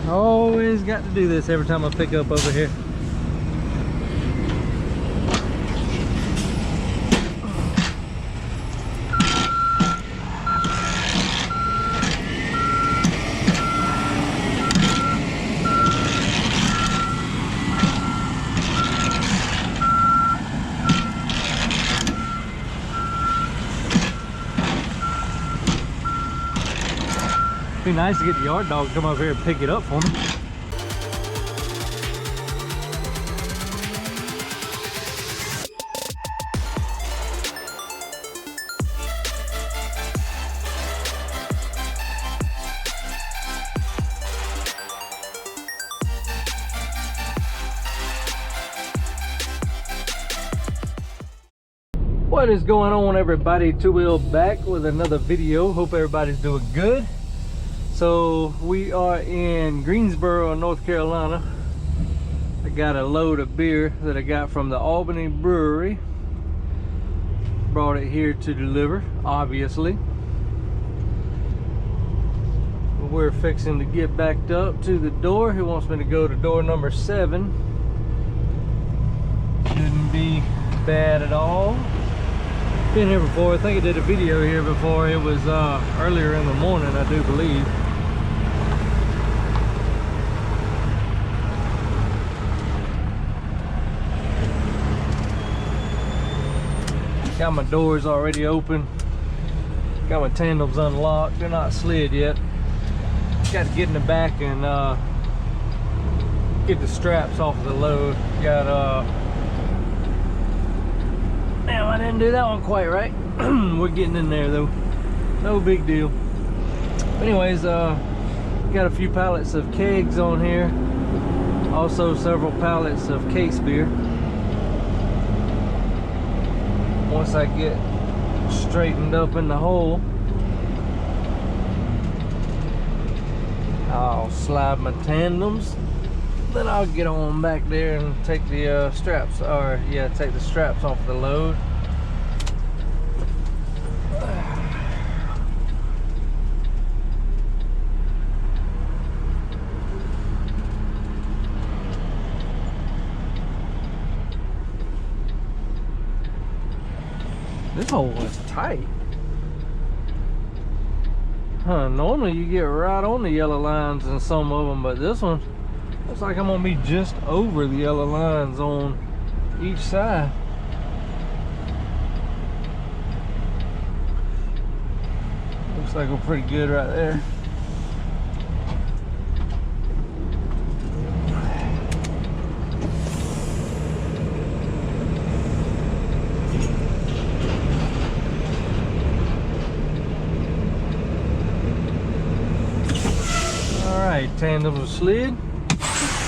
Always got to do this every time I pick up over here. Be nice to get the yard dog to come over here and pick it up for me. What is going on, everybody? Two Wheel back with another video. Hope everybody's doing good. So we are in Greensboro, North Carolina. I got a load of beer that I got from the Albany Brewery. Brought it here to deliver, obviously. We're fixing to get backed up to the door. He wants me to go to door number 7. Shouldn't be bad at all. Been here before. I think I did a video here before. It was earlier in the morning, I do believe. Got my doors already open. Got my tandems unlocked. They're not slid yet. Got to get in the back and get the straps off of the load. Got damn, I didn't do that one quite right. We're getting in there though. No big deal. Anyways, got a few pallets of kegs on here. Also several pallets of case beer. Once I get straightened up in the hole, I'll slide my tandems. Then I'll get on back there and take the straps, or yeah, take the straps off the load. This hole is tight. Huh, normally you get right on the yellow lines in some of them, but this one looks like I'm gonna be just over the yellow lines on each side. Looks like we're pretty good right there. Alright, tandems are slid.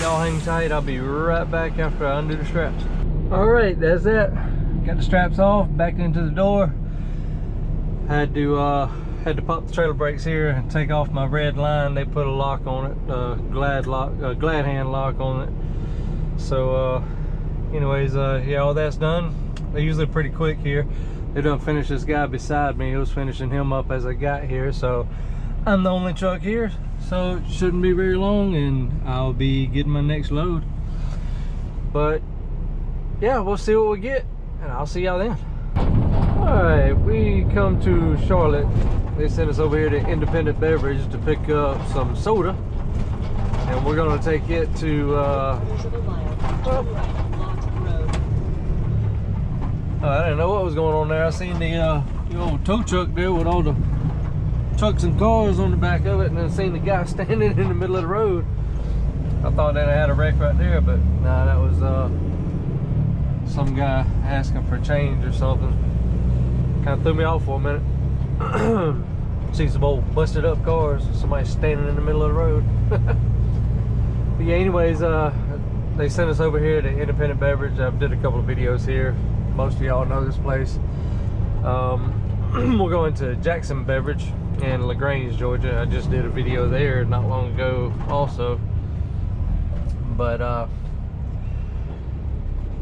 Y'all hang tight. I'll be right back after I undo the straps. Alright, that's it. Got the straps off, back into the door. Had to pop the trailer brakes here and take off my red line. They put a lock on it, glad hand lock on it. So anyways, yeah, all that's done. They're usually pretty quick here. They done finished this guy beside me. He was finishing him up as I got here, so I'm the only truck here, so it shouldn't be very long and I'll be getting my next load. But yeah, we'll see what we get and I'll see y'all then. Alright, we come to Charlotte. They sent us over here to Independent Beverage to pick up some soda, and we're gonna take it to I didn't know what was going on there. I seen the old tow truck there with all the trucks and cars on the back of it, and then seen the guy standing in the middle of the road. I thought that I had a wreck right there, but nah, that was some guy asking for change or something. Kind of threw me off for a minute. See some old busted up cars, somebody standing in the middle of the road. But yeah, anyways, they sent us over here to Independent Beverage. I did a couple of videos here. Most of y'all know this place. We're going to Jackson Beverage in LaGrange, Georgia. I just did a video there not long ago also. But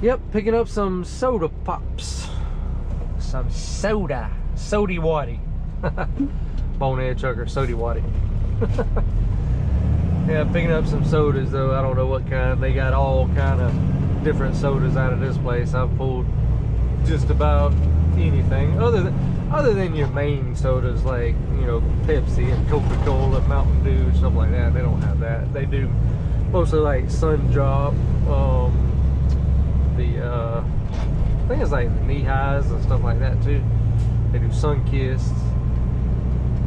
yep, picking up some soda pops. Some soda. Sody Waddy. Bonehead trucker, Sody Waddy. Yeah, picking up some sodas though. I don't know what kind. They got all kind of different sodas out of this place. I've pulled just about anything other than your main sodas, like, you know, Pepsi and Coca-Cola, Mountain Dew, stuff like that. They don't have that. They do mostly like Sun Drop, I think it's like the knee highs and stuff like that too. They do Sun Kiss,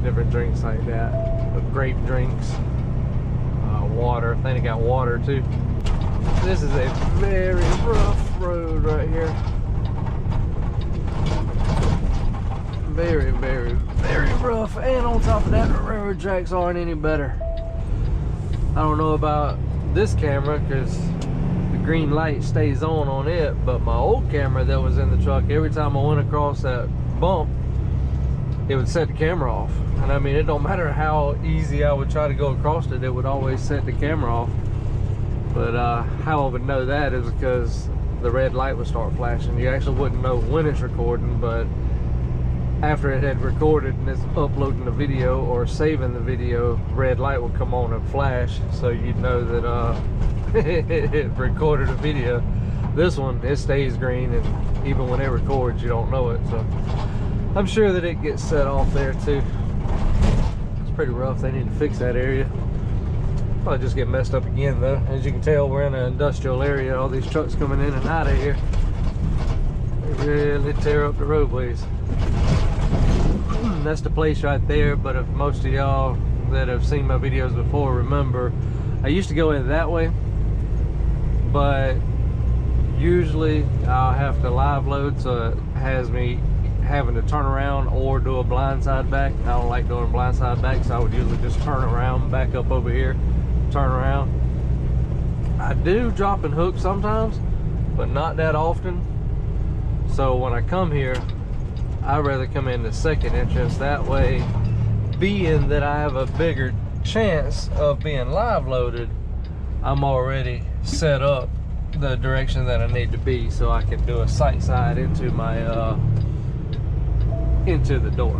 different drinks like that, grape drinks, water. I think they got water too. This is a very rough road right here. Very, very, very rough. And on top of that, the railroad tracks aren't any better. I don't know about this camera because the green light stays on it, but my old camera that was in the truck, every time I went across that bump, it would set the camera off. And I mean, it don't matter how easy I would try to go across it, it would always set the camera off. But how I would know that is because the red light would start flashing. You actually wouldn't know when it's recording, but after it had recorded and it's uploading the video or saving the video, red light will come on and flash, so you'd know that it recorded a video. This one, it stays green, and even when it records, you don't know it. So I'm sure that it gets set off there too. It's pretty rough. They need to fix that area. Probably just get messed up again though. As you can tell, we're in an industrial area. All these trucks coming in and out of here, they really tear up the roadways. That's the place right there. But if most of y'all that have seen my videos before remember, I used to go in that way, but usually I'll have to live load, so it has me having to turn around or do a blindside back. I don't like doing blindside back, so I would usually just turn around, back up over here, turn around. I do drop and hook sometimes, but not that often. So when I come here, I'd rather come in the second entrance. That way, being that I have a bigger chance of being live loaded, I'm already set up the direction that I need to be, so I can do a sight side into my into the door.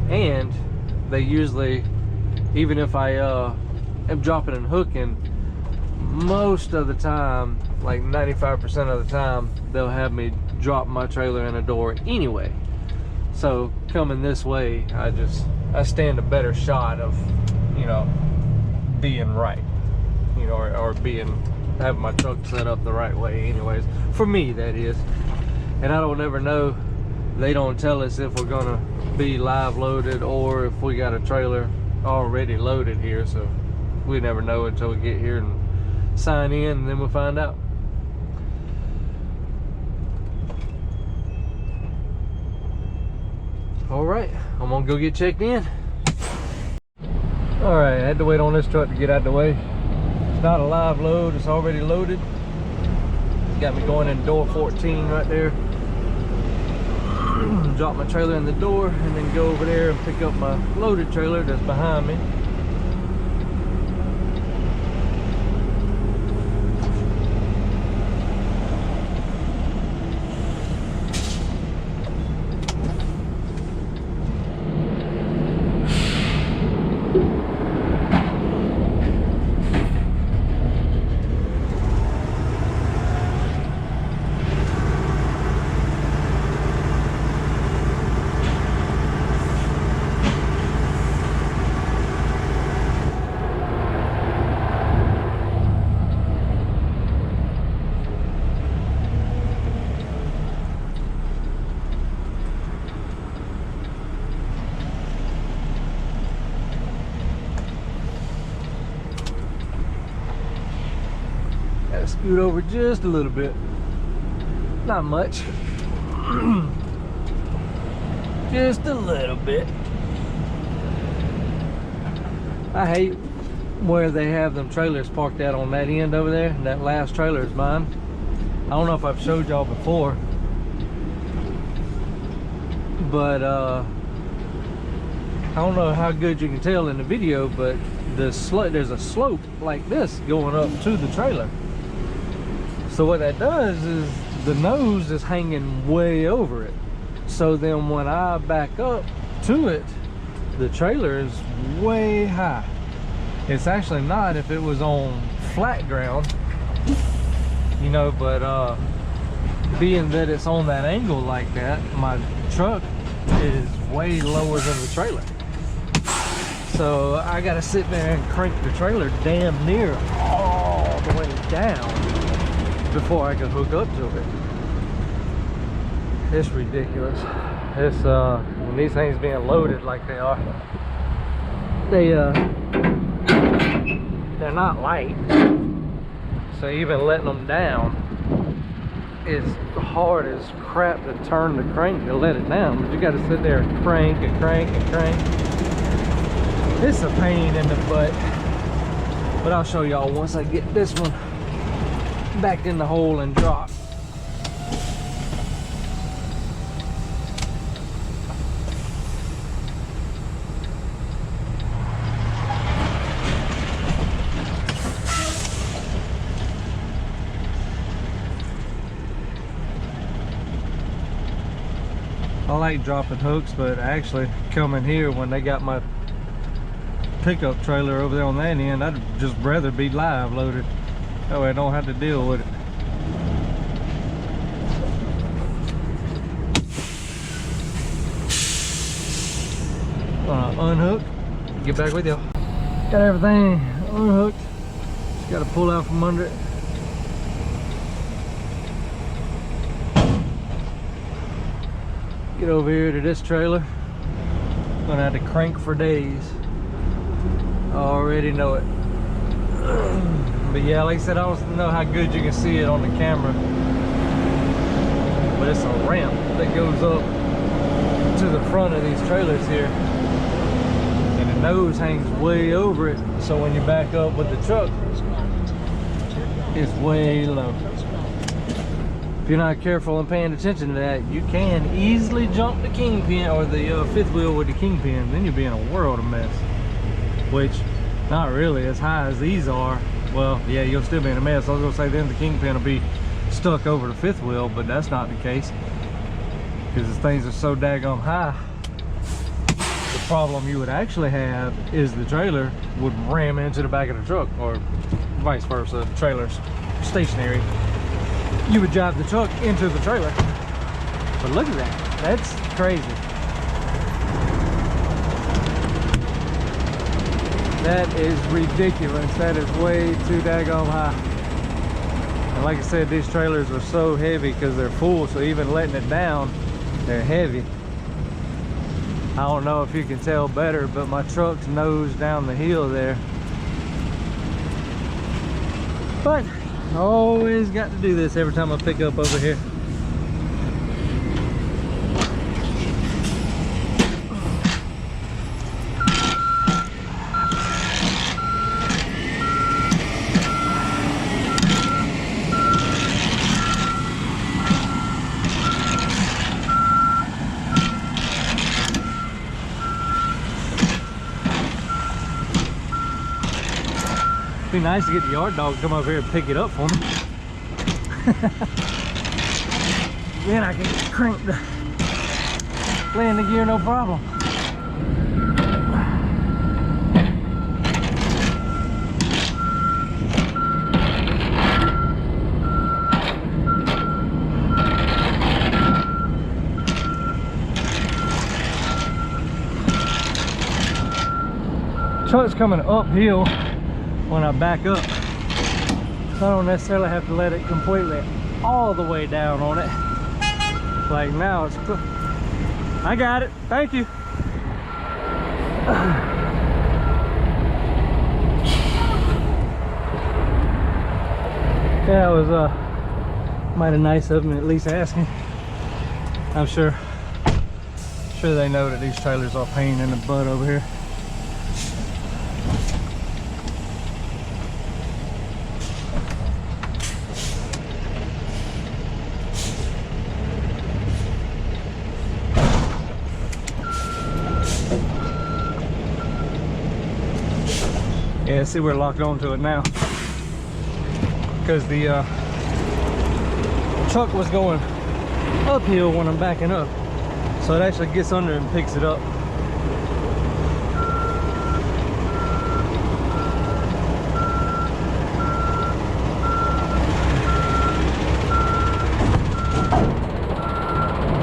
And they usually, even if I am dropping and hooking, most of the time, like 95% of the time, they'll have me drop my trailer in a door anyway. So coming this way, I stand a better shot of, you know, being right, you know, or having my truck set up the right way anyways. For me, that is. And I don't ever know, they don't tell us if we're gonna be live loaded or if we got a trailer already loaded here, so we never know until we get here and sign in, and then we'll find out. All right, I'm gonna go get checked in. All right, I had to wait on this truck to get out of the way. It's not a live load, it's already loaded. It's got me going in door 14 right there. Drop my trailer in the door and then go over there and pick up my loaded trailer that's behind me. Scoot over just a little bit, not much, just a little bit. I hate where they have them trailers parked out on that end over there. That last trailer is mine. I don't know if I've showed y'all before, but I don't know how good you can tell in the video, but there's a slope like this going up to the trailer. So what that does is the nose is hanging way over it. So then when I back up to it, the trailer is way high. It's actually not if it was on flat ground, you know, but being that it's on that angle like that, my truck is way lower than the trailer. So I gotta sit there and crank the trailer damn near all the way down before I can hook up to it. It's ridiculous. It's when these things being loaded like they are, they're not light. So even letting them down is hard as crap to turn the crank to let it down. But you gotta sit there and crank and crank and crank. It's a pain in the butt. But I'll show y'all once I get this one back in the hole and drop. I like dropping hooks, but actually coming here when they got my pickup trailer over there on that end, I'd just rather be live loaded. That way I don't have to deal with it. Gonna unhook, get back with y'all. Got everything unhooked. Just gotta pull out from under it. Get over here to this trailer. Gonna have to crank for days. I already know it. But yeah, like I said, I don't know how good you can see it on the camera, but it's a ramp that goes up to the front of these trailers here, and the nose hangs way over it, so when you back up with the truck, it's way low. If you're not careful and paying attention to that, you can easily jump the kingpin or the fifth wheel with the kingpin. Then you'll be in a world of mess. Which, not really as high as these are. Well, yeah, you'll still be in a mess. I was gonna say then the kingpin will be stuck over the fifth wheel, but that's not the case because these things are so daggone high. The problem you would actually have is the trailer would ram into the back of the truck, or vice versa. The trailer's stationary. You would drive the truck into the trailer. But look at that. That's crazy. That is ridiculous. That is way too daggone high. And like I said, these trailers are so heavy because they're full, so even letting it down, they're heavy. I don't know if you can tell better, but my truck's nose down the hill there. But I always got to do this every time I pick up over here. It'd be nice to get the yard dog to come over here and pick it up for me. Then I can crank the landing gear no problem. Truck's coming uphill when I back up, so I don't necessarily have to let it completely all the way down on it. Like now it's cool. I got it, thank you. Yeah, it was mighty nice of them at least asking. I'm sure they know that these trailers are a pain in the butt over here. Yeah, see, we're locked onto it now because the truck was going uphill when I'm backing up, so it actually gets under and picks it up.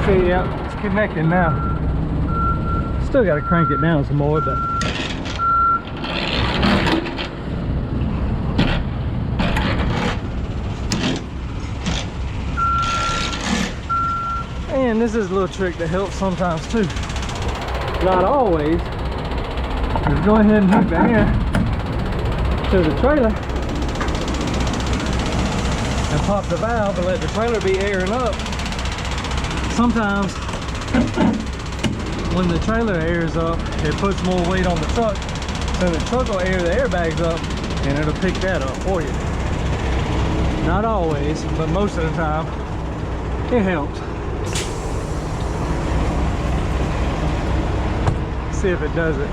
See, yeah, it's connecting now. Still got to crank it down some more, but and this is a little trick that helps sometimes too. Not always. Just go ahead and hook the air to the trailer and pop the valve and let the trailer be airing up. Sometimes when the trailer airs up, it puts more weight on the truck, so the truck will air the airbags up and it'll pick that up for you. Not always, but most of the time it helps. See if it does it.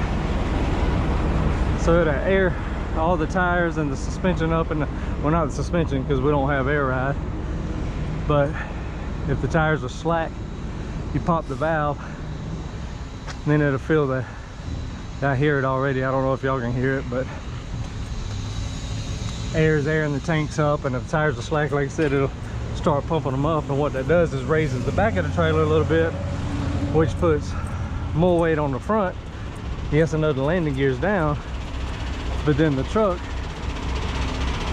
So it'll air all the tires and the suspension up, and well, not the suspension because we don't have air ride, but if the tires are slack, you pop the valve and then it'll feel the, I hear it already, I don't know if y'all can hear it, but air's airing the tanks up, and if the tires are slack, like I said, it'll start pumping them up, and what that does is raises the back of the trailer a little bit, which puts more weight on the front. Yes, I know the landing gear's down, but then the truck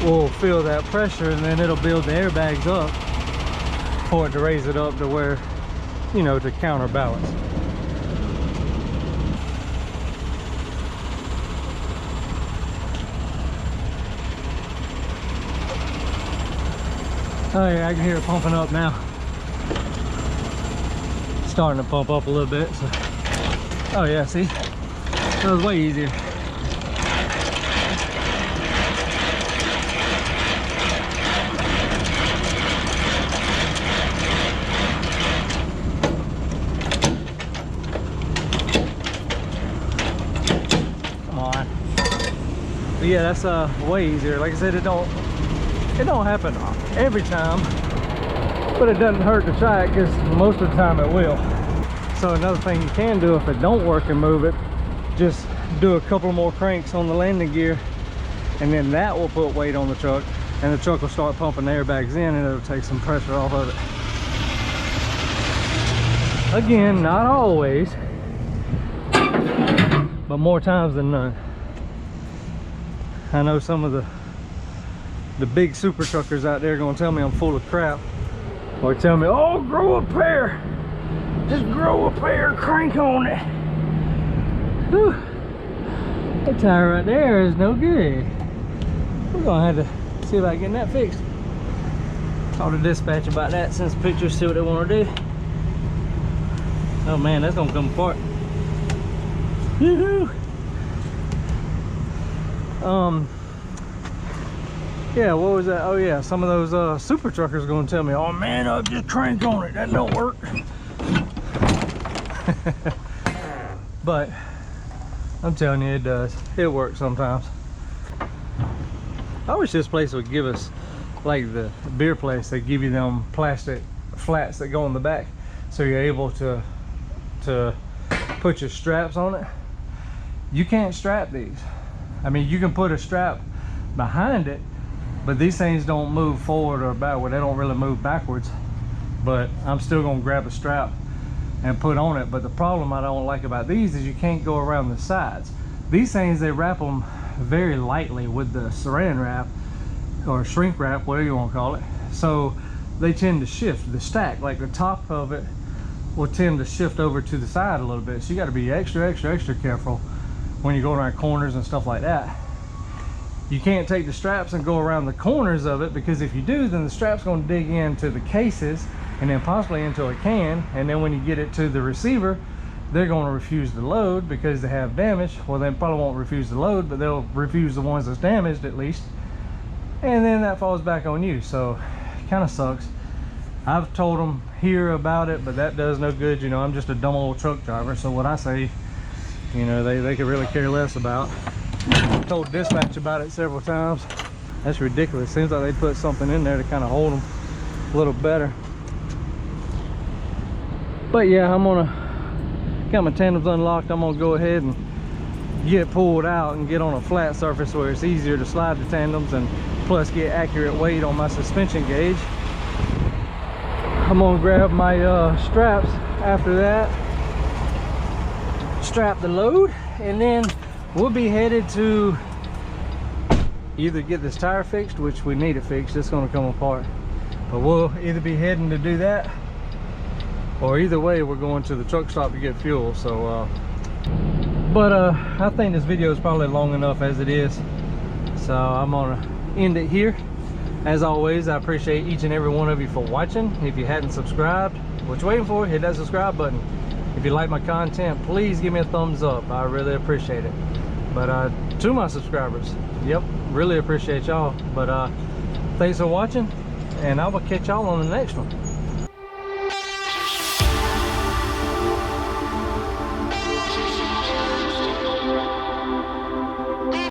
will feel that pressure, and then it'll build the airbags up for it to raise it up to where, you know, to counterbalance. Oh yeah, I can hear it pumping up now. Starting to pump up a little bit, so. Oh yeah, see? That was way easier. Come on. But yeah, that's way easier. Like I said, it don't happen every time, but it doesn't hurt to try it, because most of the time it will. So another thing you can do if it don't work and move it, just do a couple more cranks on the landing gear, and then that will put weight on the truck, and the truck will start pumping the airbags in, and it'll take some pressure off of it. Again, not always, but more times than none. I know some of the big super truckers out there are gonna tell me I'm full of crap, or tell me, oh, grow a pair, just grow a pair, crank on it. Whew. That tire right there is no good. We're gonna have to see about getting that fixed. Talk to dispatch about that, send some pictures, see what they want to do. Oh man, that's gonna come apart. Woohoo! Yeah, what was that? Oh yeah, some of those super truckers are gonna tell me, oh man, I'll just crank on it, that don't work. But I'm telling you, it does. It works sometimes. I wish this place would give us, like the beer place, they give you them plastic flats that go in the back, so you're able to put your straps on it. You can't strap these. I mean, you can put a strap behind it, but these things don't move forward or backward. They don't really move backwards, but I'm still gonna grab a strap and put on it. But the problem I don't like about these is you can't go around the sides. These things, they wrap them very lightly with the saran wrap or shrink wrap, whatever you want to call it, so they tend to shift the stack, like the top of it will tend to shift over to the side a little bit, so you got to be extra careful when you go around corners and stuff like that. You can't take the straps and go around the corners of it, because if you do, then the strap's going to dig into the cases and then possibly into a can, and then when you get it to the receiver, they're going to refuse the load because they have damage. Well, they probably won't refuse the load, but they'll refuse the ones that's damaged at least, and then that falls back on you. So it kind of sucks. I've told them here about it, but that does no good. You know, I'm just a dumb old truck driver, so what I say, you know, they could really care less about. I told dispatch about it several times. That's ridiculous. Seems like they put something in there to kind of hold them a little better. But yeah, I'm gonna got my tandems unlocked. I'm gonna go ahead and get pulled out and get on a flat surface where it's easier to slide the tandems, and plus get accurate weight on my suspension gauge. I'm gonna grab my straps after that, strap the load, and then we'll be headed to either get this tire fixed, which we need it fixed, it's gonna come apart, but we'll either be heading to do that, or either way we're going to the truck stop to get fuel. So I think this video is probably long enough as it is, so I'm gonna end it here. As always, I appreciate each and every one of you for watching. If you hadn't subscribed, what you waiting for? Hit that subscribe button. If you like my content, please give me a thumbs up. I really appreciate it. But to my subscribers, yep, really appreciate y'all. But thanks for watching, and I will catch y'all on the next one.